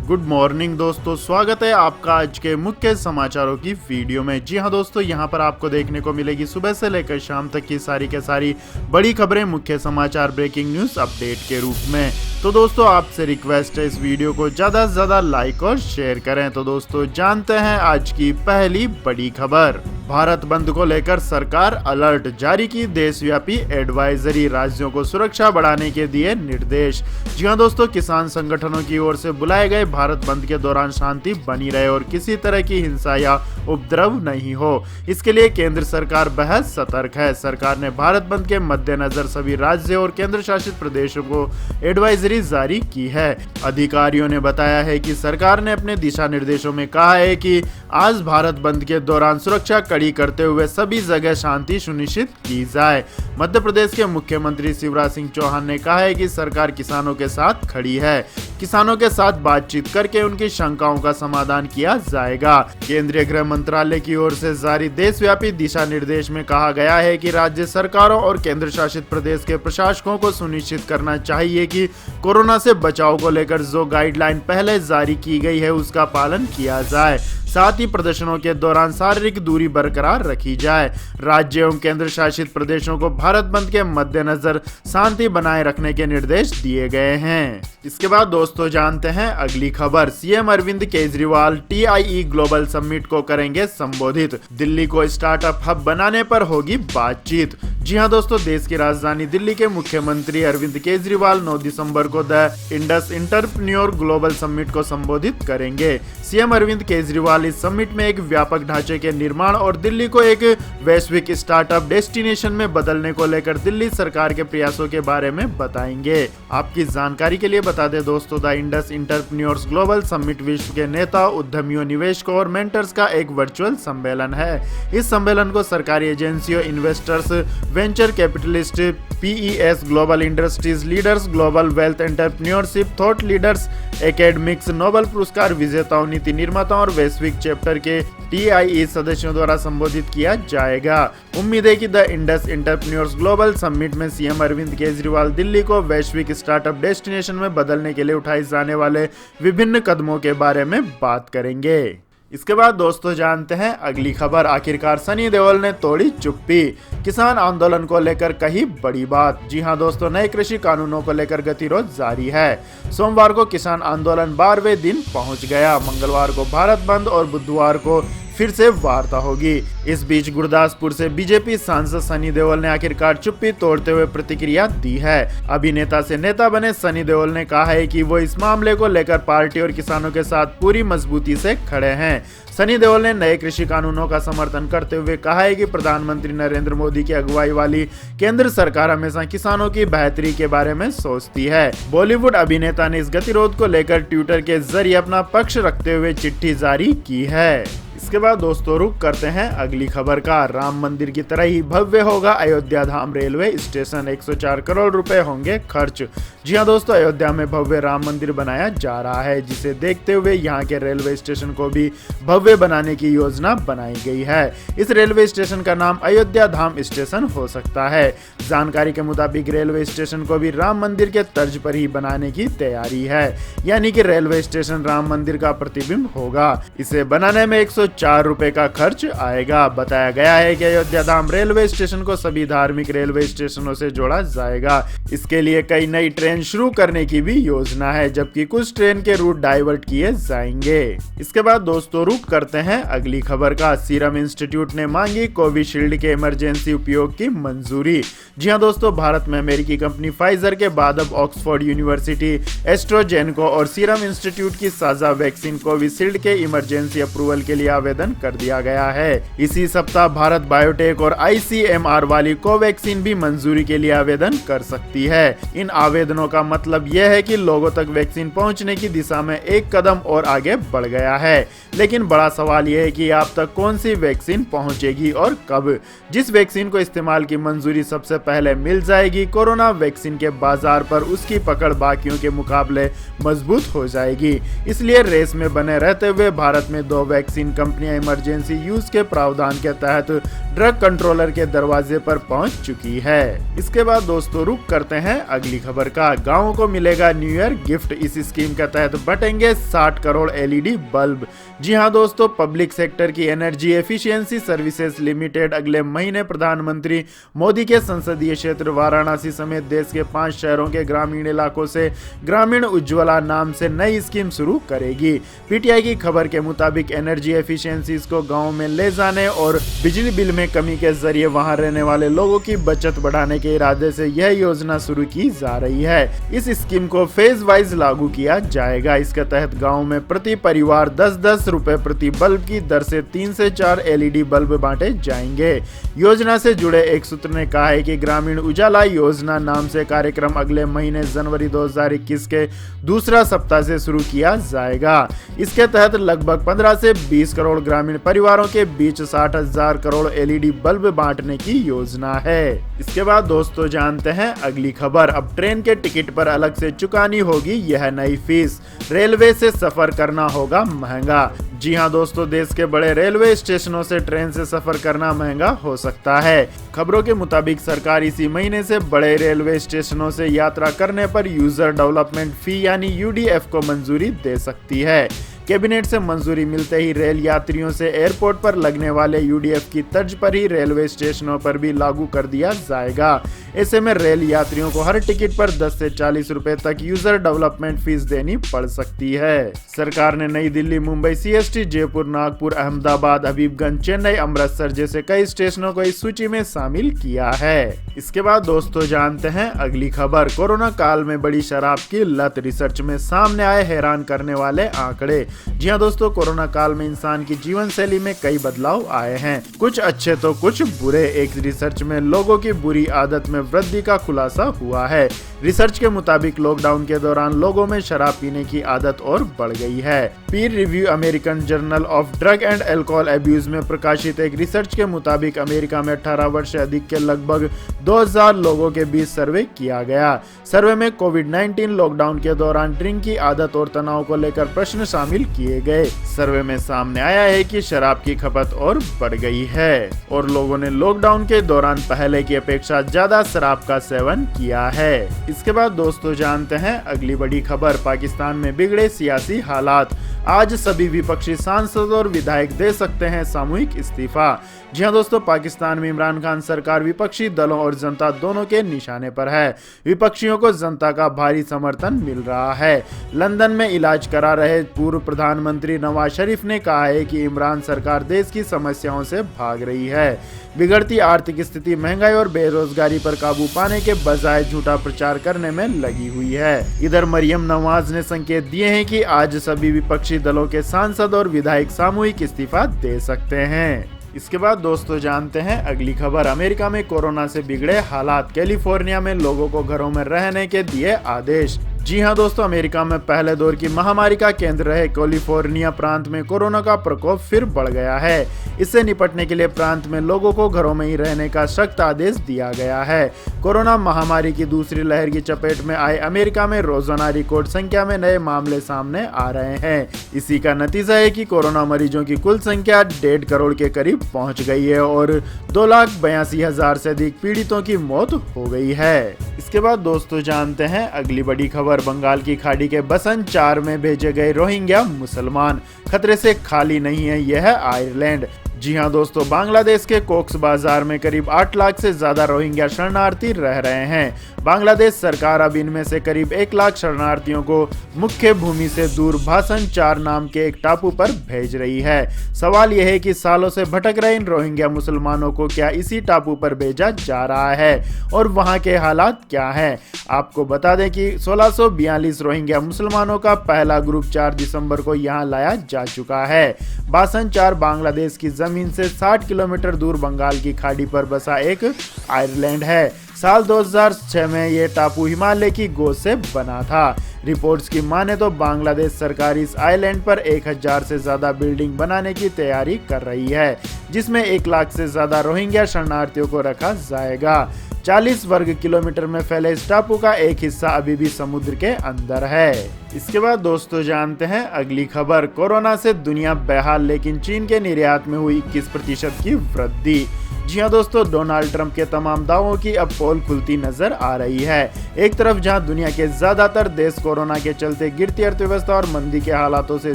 Good morning दोस्तों, स्वागत है आपका आज के मुख्य समाचारों की वीडियो में। जी हां दोस्तों, यहां पर आपको देखने को मिलेगी सुबह से लेकर शाम तक की सारी के सारी बड़ी खबरें, मुख्य समाचार, ब्रेकिंग न्यूज अपडेट के रूप में। तो दोस्तों आपसे रिक्वेस्ट है इस वीडियो को ज़्यादा से ज़्यादा लाइक और शेयर करें। तो दोस्तों जानते हैं आज की पहली बड़ी खबर। भारत बंद को लेकर सरकार अलर्ट, जारी की देशव्यापी एडवाइजरी, राज्यों को सुरक्षा बढ़ाने के दिए निर्देश। जी हां दोस्तों, किसान संगठनों की ओर से बुलाए गए भारत बंद के दौरान शांति बनी रहे और किसी तरह की हिंसा या उपद्रव नहीं हो, इसके लिए केंद्र सरकार बेहद सतर्क है। सरकार ने भारत बंद के मद्देनजर सभी राज्य और केंद्र शासित प्रदेशों को एडवाइजरी जारी की है। अधिकारियों ने बताया है कि सरकार ने अपने दिशा निर्देशों में कहा है कि आज भारत बंद के दौरान सुरक्षा कड़ी करते हुए सभी जगह शांति सुनिश्चित की जाए। मध्य प्रदेश के मुख्यमंत्री शिवराज सिंह चौहान ने कहा है कि सरकार किसानों के साथ खड़ी है, किसानों के साथ बातचीत करके उनकी शंकाओं का समाधान किया जाएगा। केंद्रीय गृह मंत्रालय की ओर से जारी देशव्यापी दिशा निर्देश में कहा गया है कि राज्य सरकारों और केंद्र शासित प्रदेश के प्रशासकों को सुनिश्चित करना चाहिए कि कोरोना से बचाव को लेकर जो गाइडलाइन पहले जारी की गई है उसका पालन किया जाए। साथ ही प्रदर्शनों के दौरान शारीरिक दूरी बरकरार रखी जाए। राज्य एवं केंद्र शासित प्रदेशों को भारत बंद के मद्देनजर शांति बनाए रखने के निर्देश दिए गए हैं। इसके बाद दोस्तों जानते हैं अगली खबर। CM Arvind Kejriwal TIE global summit को करेंगे संबोधित, दिल्ली को स्टार्टअप हब बनाने पर होगी बातचीत। जी हां दोस्तों, देश की राजधानी दिल्ली के मुख्यमंत्री अरविंद केजरीवाल 9 दिसंबर को the Indus entrepreneur global summit को संबोधित करेंगे। सीएम अरविंद केजरीवाल इस समिट में एक व्यापक ढांचे के निर्माण और दिल्ली को एक वैश्विक स्टार्टअप डेस्टिनेशन में बदलने को लेकर दिल्ली सरकार के प्रयासों के बारे में बताएंगे। आपकी जानकारी के लिए बता दें दोस्तों, the Indus entrepreneurs global summit विश्व के नेता, उद्यमियों, निवेशकों और मेंटर्स का एक वर्चुअल सम्मेलन है। इस सम्मेलन को सरकारी एजेंसियों, investors, venture capitalist, PES, global industries leaders, global wealth entrepreneurship thought leaders, academics, Nobel पुरस्कार विजेताओं, नीति निर्माताओं और वैश्विक चैप्टर के TIE सदस्यों द्वारा संबोधित किया जाएगा। उम्मीद है कि the Indus entrepreneurs global summit में सीएम अरविंद केजरीवाल दिल्ली को वैश्विक स्टार्टअप डेस्टिनेशन में बदलने के लिए उठाए जाने वाले विभिन्न कदमों के बारे में बात करेंगे। इसके बाद दोस्तों जानते हैं अगली खबर। आखिरकार सनी देओल ने तोड़ी चुप्पी, किसान आंदोलन को लेकर कही बड़ी बात। जी हां दोस्तों, नए कृषि कानूनों को लेकर गतिरोध जारी है। सोमवार को किसान आंदोलन 12वें दिन पहुंच गया। मंगलवार को भारत बंद और बुधवार को फिर से वार्ता होगी। इस बीच गुरदासपुर से बीजेपी सांसद सनी देओल ने आखिरकार चुप्पी तोड़ते हुए प्रतिक्रिया दी है। अभिनेता से नेता बने सनी देओल ने कहा है कि वो इस मामले को लेकर पार्टी और किसानों के साथ पूरी मजबूती से खड़े हैं। सनी देओल ने नए कृषि कानूनों का समर्थन करते हुए कहा है कि प्रधानमंत्री नरेंद्र मोदी की अगुवाई वाली केंद्र सरकार हमेशा किसानों की बेहतरी के बारे में सोचती है। बॉलीवुड अभिनेता ने इस गतिरोध को लेकर ट्विटर के जरिए अपना पक्ष रखते हुए चिट्ठी जारी की है। इसके बाद दोस्तों रुक करते हैं अगली खबर का। राम मंदिर की तरह ही भव्य होगा अयोध्या धाम रेलवे स्टेशन, 104 करोड़ रुपए होंगे खर्च। जी हां दोस्तों, अयोध्या में भव्य राम मंदिर बनाया जा रहा है, जिसे देखते हुए यहां के रेलवे स्टेशन को भी भव्य बनाने की योजना बनाई गई है। इस रेलवे स्टेशन का नाम अयोध्या धाम स्टेशन हो सकता है। जानकारी के मुताबिक रेलवे स्टेशन को भी राम मंदिर के तर्ज पर ही बनाने की तैयारी है, यानी कि रेलवे स्टेशन राम मंदिर का प्रतिबिंब होगा। इसे बनाने में 104 रुपए का खर्च आएगा। बताया गया है कि अयोध्या धाम रेलवे स्टेशन को सभी धार्मिक रेलवे स्टेशनों से जोड़ा जाएगा। इसके लिए कई नई ट्रेन शुरू करने की भी योजना है, जबकि कुछ ट्रेन के रूट डाइवर्ट किए जाएंगे। इसके बाद दोस्तों रुक करते हैं अगली खबर का। सीरम इंस्टीट्यूट ने मांगी कोविशील्ड के इमरजेंसी उपयोग की मंजूरी। जी हां दोस्तों, भारत में अमेरिकी कंपनी फाइजर के बाद अब ऑक्सफोर्ड यूनिवर्सिटी, एस्ट्राजेनेका और सीरम इंस्टीट्यूट की साझा वैक्सीन कोविशील्ड के इमरजेंसी अप्रूवल के लिए आवेदन कर दिया गया है। इसी सप्ताह भारत बायोटेक और ICMR वाली कोवैक्सीन भी मंजूरी के लिए आवेदन कर सकती है। इन आवेदनों का मतलब यह है कि लोगों तक वैक्सीन पहुंचने की दिशा में एक कदम और आगे बढ़ गया है। लेकिन बड़ा सवाल यह है कि आप तक कौन सी वैक्सीन पहुंचेगी और कब। जिस वैक्सीन को इस्तेमाल की मंजूरी सबसे पहले मिल जाएगी, कोरोना वैक्सीन के बाजार पर उसकी पकड़ बाकियों के मुकाबले मजबूत हो जाएगी। इसलिए रेस में बने रहते हुए भारत में 2 वैक्सीन कंपनी कंपनियां इमरजेंसी यूज के प्रावधान के तहत ड्रग कंट्रोलर के दरवाजे पर पहुंच चुकी है। इसके बाद दोस्तों रुक करते हैं अगली खबर का। गाँवों को मिलेगा न्यू ईयर गिफ्ट, इस स्कीम के तहत बटेंगे 60 करोड़ LED बल्ब। जी हाँ दोस्तों, पब्लिक सेक्टर की एनर्जी एफिशिएंसी सर्विसेज लिमिटेड अगले महीने प्रधानमंत्री मोदी के संसदीय क्षेत्र वाराणसी समेत देश के 5 शहरों के ग्रामीण इलाकों से ग्रामीण उज्ज्वला नाम से नई स्कीम शुरू करेगी। पीटीआई की खबर के मुताबिक एनर्जी एफिशिएंसी को गाँव में ले जाने और बिजली बिल में कमी के जरिए वहां रहने वाले लोगों की बचत बढ़ाने के इरादे से यह योजना शुरू की जा रही है। इस स्कीम को फेज वाइज लागू किया जाएगा। इसके तहत गाँव में प्रति परिवार 10-10 रुपए प्रति बल्ब की दर से 3 से 4 LED बल्ब बांटे जाएंगे। योजना से जुड़े एक सूत्र ने कहा है कि ग्रामीण उजाला योजना नाम से कार्यक्रम अगले महीने जनवरी 2021 के दूसरा सप्ताह से शुरू किया जाएगा। इसके तहत लगभग 15 से 20 करोड़ ग्रामीण परिवारों के बीच 60,000 करोड़ LED बल्ब बांटने की योजना है। इसके बाद दोस्तों जानते हैं अगली खबर। अब ट्रेन के टिकट पर अलग से चुकानी होगी यह नई फीस, रेलवे से सफर करना होगा महंगा। जी हाँ दोस्तों, देश के बड़े रेलवे स्टेशनों से ट्रेन से सफर करना महंगा हो सकता है। खबरों के मुताबिक सरकार इसी महीने से बड़े रेलवे स्टेशनों से यात्रा करने पर यूजर डेवलपमेंट फी यानी UDF को मंजूरी दे सकती है। कैबिनेट से मंजूरी मिलते ही रेल यात्रियों से एयरपोर्ट पर लगने वाले UDF की तर्ज पर ही रेलवे स्टेशनों पर भी लागू कर दिया जाएगा। ऐसे में रेल यात्रियों को हर टिकट पर 10 से 40 रुपए तक यूजर डेवलपमेंट फीस देनी पड़ सकती है। सरकार ने नई दिल्ली, मुंबई CST, जयपुर, नागपुर, अहमदाबाद, हबीबगंज, चेन्नई, अमृतसर जैसे कई स्टेशनों को इस सूची में शामिल किया है। इसके बाद दोस्तों जानते हैं अगली खबर। कोरोना काल में बड़ी शराब की लत, रिसर्च में सामने आए हैरान करने वाले आंकड़े। जी हाँ दोस्तों, कोरोना काल में इंसान की जीवन शैली में कई बदलाव आए हैं, कुछ अच्छे तो कुछ बुरे। एक रिसर्च में लोगों की बुरी आदत में वृद्धि का खुलासा हुआ है। रिसर्च के मुताबिक लॉकडाउन के दौरान लोगों में शराब पीने की आदत और बढ़ गई है। पीर review American journal of drug and alcohol abuse में प्रकाशित एक रिसर्च के मुताबिक अमेरिका में 18 वर्ष से अधिक के लगभग 2000 लोगों के बीच सर्वे किया गया। सर्वे में कोविड-19 लॉकडाउन के दौरान ड्रिंक की आदत और तनाव को लेकर प्रश्न शामिल किए गए। सर्वे में सामने आया है कि शराब की खपत और बढ़ गई है और लोगों ने लॉकडाउन के दौरान पहले की अपेक्षा ज्यादा शराब का सेवन किया है। इसके बाद दोस्तों जानते हैं अगली बड़ी खबर। पाकिस्तान में बिगड़े सियासी हालात, आज सभी विपक्षी सांसद और विधायक दे सकते हैं सामूहिक इस्तीफा। जी हाँ दोस्तों, पाकिस्तान में इमरान खान सरकार विपक्षी दलों और जनता दोनों के निशाने पर है। विपक्षियों को जनता का भारी समर्थन मिल रहा है। लंदन में इलाज करा रहे पूर्व प्रधानमंत्री नवाज शरीफ ने कहा है कि इमरान सरकार देश की समस्याओं से भाग रही है। बिगड़ती आर्थिक स्थिति, महंगाई और बेरोजगारी पर काबू पाने के बजाय झूठा प्रचार करने में लगी हुई है। इधर मरियम नवाज ने संकेत दिए हैं कि आज सभी विपक्षी दलों के सांसद और विधायक सामूहिक इस्तीफा दे सकते हैं। इसके बाद दोस्तों जानते हैं अगली खबर। अमेरिका में कोरोना से बिगड़े हालात, कैलिफोर्निया में लोगों को घरों में रहने के दिए आदेश। जी हाँ दोस्तों, अमेरिका में पहले दौर की महामारी का केंद्र रहे कैलिफोर्निया प्रांत में कोरोना का प्रकोप फिर बढ़ गया है। इससे निपटने के लिए प्रांत में लोगों को घरों में ही रहने का सख्त आदेश दिया गया है। कोरोना महामारी की दूसरी लहर की चपेट में आए अमेरिका में रोजाना रिकॉर्ड संख्या में नए मामले सामने आ रहे हैं। इसी का नतीजा है कि कोरोना मरीजों की कुल संख्या 1.5 करोड़ के करीब पहुंच गई है और 2,82,000 से अधिक पीड़ितों की मौत हो गई है। इसके बाद दोस्तों जानते हैं अगली बड़ी खबर। बंगाल की खाड़ी के बसन 4 में भेजे गए रोहिंग्या मुसलमान, खतरे से खाली नहीं है यह आयरलैंड। जी हाँ दोस्तों, बांग्लादेश के कोक्स बाजार में करीब 8 लाख से ज्यादा रोहिंग्या शरणार्थी रह रहे हैं। बांग्लादेश सरकार अब इनमें से करीब 1 लाख शरणार्थियों को मुख्य भूमि से दूर भाषण 4 नाम के एक टापू पर भेज रही है। सवाल यह है कि सालों से भटक रहे इन रोहिंग्या मुसलमानों को क्या इसी टापू पर भेजा जा रहा है और वहां के हालात क्या हैं? आपको बता दें कि 1642 रोहिंग्या मुसलमानों का पहला ग्रुप 4 दिसंबर को यहां लाया जा चुका है। भाषण 4 बांग्लादेश की जमीन से 60 किलोमीटर दूर बंगाल की खाड़ी पर बसा एक आयरलैंड है। साल 2006 में ये टापू हिमालय की गोद से बना था। रिपोर्ट्स की माने तो बांग्लादेश सरकार इस आइलैंड पर 1000 से ज्यादा बिल्डिंग बनाने की तैयारी कर रही है, जिसमें 1 लाख से ज्यादा रोहिंग्या शरणार्थियों को रखा जाएगा। 40 वर्ग किलोमीटर में फैले इस टापू का एक हिस्सा अभी भी समुद्र के अंदर है। इसके बाद दोस्तों जानते हैं अगली खबर। कोरोना से दुनिया बेहाल, लेकिन चीन के निर्यात में हुई 21% की वृद्धि। जी हाँ दोस्तों, डोनाल्ड ट्रंप के तमाम दावों की अब पोल खुलती नजर आ रही है। एक तरफ जहां दुनिया के ज्यादातर देश कोरोना के चलते गिरती अर्थव्यवस्था और मंदी के हालातों से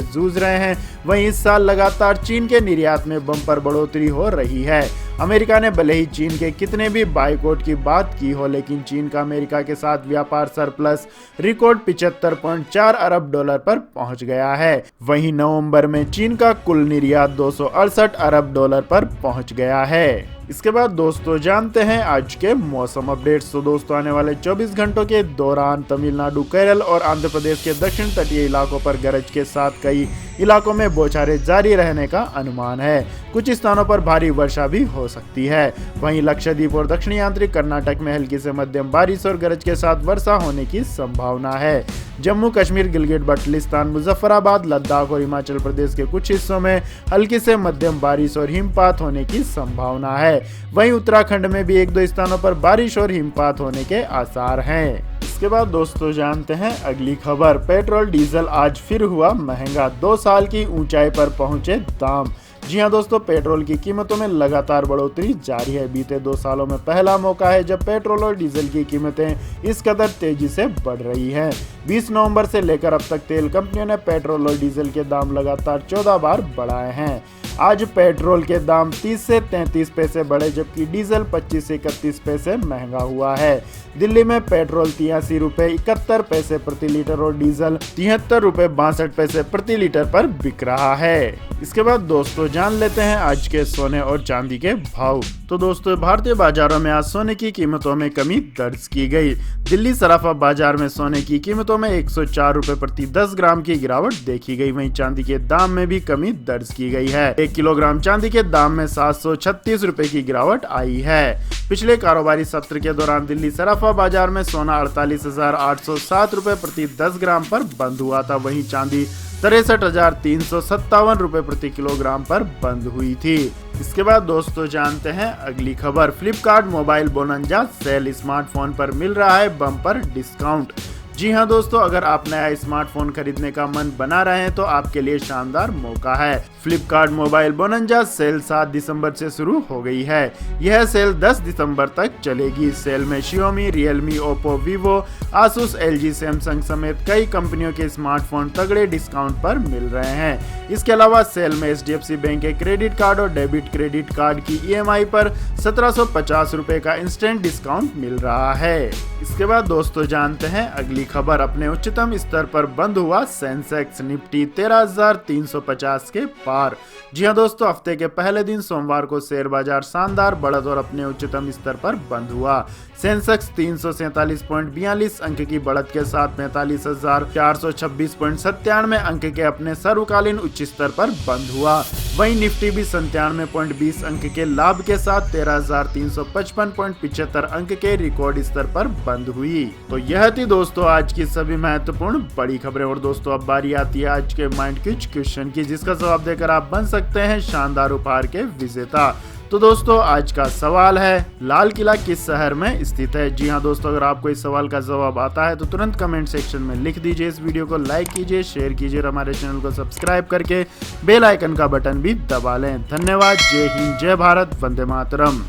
जूझ रहे हैं, वहीं इस साल लगातार चीन के निर्यात में बम्पर बढ़ोतरी हो रही है। अमेरिका ने भले ही चीन के कितने भी बाइकआउट की बात की हो, लेकिन चीन का अमेरिका के साथ व्यापार सरप्लस रिकॉर्ड 75.4 अरब डॉलर पर पहुंच गया है। वहीं नवंबर में चीन का कुल निर्यात 268 अरब डॉलर पर पहुंच गया है। इसके बाद दोस्तों जानते हैं आज के मौसम अपडेट्स। तो दोस्तों आने वाले 24 घंटों के दौरान तमिलनाडु, केरल और आंध्र प्रदेश के दक्षिण तटीय इलाकों पर गरज के साथ कई इलाकों में बौछारें जारी रहने का अनुमान है। कुछ स्थानों पर भारी वर्षा भी हो सकती है। वहीं लक्षद्वीप और दक्षिणी आंतरिक कर्नाटक में हल्की से मध्यम बारिश और गरज के साथ वर्षा होने की संभावना है। जम्मू कश्मीर, गिलगित बल्टिस्तान, मुजफ्फराबाद, लद्दाख और हिमाचल प्रदेश के कुछ हिस्सों में हल्की से मध्यम बारिश और हिमपात होने की संभावना है। वहीं उत्तराखंड में भी एक दो स्थानों पर बारिश और हिमपात होने के आसार हैं। इसके बाद दोस्तों जानते हैं अगली खबर। पेट्रोल डीजल आज फिर हुआ महंगा, 2 साल की ऊंचाई पर पहुंचे दाम। जी हाँ दोस्तों, पेट्रोल की कीमतों में लगातार बढ़ोतरी जारी है। बीते 2 सालों में पहला मौका है जब पेट्रोल और डीजल की कीमतें इस कदर तेजी से बढ़ रही हैं। 20 नवंबर से लेकर अब तक तेल कंपनियों ने पेट्रोल और डीजल के दाम लगातार 14 बार बढ़ाए हैं। आज पेट्रोल के दाम 30 से 33 पैसे बढ़े, जबकि डीजल 25 से 31 पैसे महंगा हुआ है। दिल्ली में पेट्रोल 83 रुपए 71 पैसे प्रति लीटर और डीजल 73 रुपए 62 पैसे प्रति लीटर पर बिक रहा है। इसके बाद दोस्तों जान लेते हैं आज के सोने और चांदी के भाव। तो दोस्तों भारतीय बाजारों में आज सोने की कीमतों में कमी दर्ज की गई। दिल्ली सराफा बाजार में सोने की कीमतों में 104 रुपए प्रति 10 ग्राम की गिरावट देखी गई। वहीं चांदी के दाम में भी कमी दर्ज की गई है। 1 किलोग्राम चांदी के दाम में 736 रुपए की गिरावट आई है। पिछले कारोबारी सत्र के दौरान दिल्ली सराफा बाजार में सोना 48,807 रुपए प्रति 10 ग्राम पर बंद हुआ था। वहीं चांदी 63,357 रुपए प्रति किलोग्राम पर बंद हुई थी। इसके बाद दोस्तों जानते हैं अगली खबर। फ्लिपकार्ट मोबाइल बोनंजा सेल, स्मार्टफोन पर मिल रहा है बम्पर डिस्काउंट। जी हाँ दोस्तों, अगर आप नया स्मार्टफोन खरीदने का मन बना रहे हैं तो आपके लिए शानदार मौका है। फ्लिपकार्ट मोबाइल बोनंजा सेल 7 दिसंबर से शुरू हो गई है। यह सेल 10 दिसंबर तक चलेगी। इस सेल में Xiaomi, Realme, Oppo, Vivo, Asus, LG, Samsung समेत कई कंपनियों के स्मार्टफोन तगड़े डिस्काउंट पर मिल रहे हैं। इसके अलावा सेल में HDFC बैंक के क्रेडिट कार्ड और डेबिट क्रेडिट कार्ड की EMI पर 1750 रुपए का इंस्टेंट डिस्काउंट मिल रहा है। इसके बाद दोस्तों जानते हैं अगली खबर। अपने उच्चतम स्तर पर बंद हुआ सेंसेक्स, निफ्टी 13,350 के पार। जी हाँ दोस्तों, हफ्ते के पहले दिन सोमवार को शेयर बाजार शानदार बढ़त और अपने उच्चतम स्तर पर बंद हुआ। सेंसेक्स 347.42 अंक की बढ़त के साथ 45,426.97 अंक के अपने सर्वकालीन उच्च स्तर पर बंद हुआ। वहीं निफ्टी भी 97.20 अंक के लाभ के साथ 13,355.75 अंक के रिकॉर्ड स्तर पर बंद हुई। तो यह थी दोस्तों आज की सभी महत्वपूर्ण बड़ी खबरें। और दोस्तों अब बारी आती है आज के माइंड क्वेश्चन की, जिसका जवाब देकर आप बन सकते हैं शानदार उपहार के विजेता। तो दोस्तों आज का सवाल है, लाल किला किस शहर में स्थित है? जी हाँ दोस्तों, अगर आपको इस सवाल का जवाब आता है तो तुरंत कमेंट सेक्शन में लिख दीजिए। इस वीडियो को लाइक कीजिए, शेयर कीजिए और हमारे चैनल को सब्सक्राइब करके बेल आइकन का बटन भी दबा लें। धन्यवाद। जय हिंद, जय भारत, वंदे मातरम।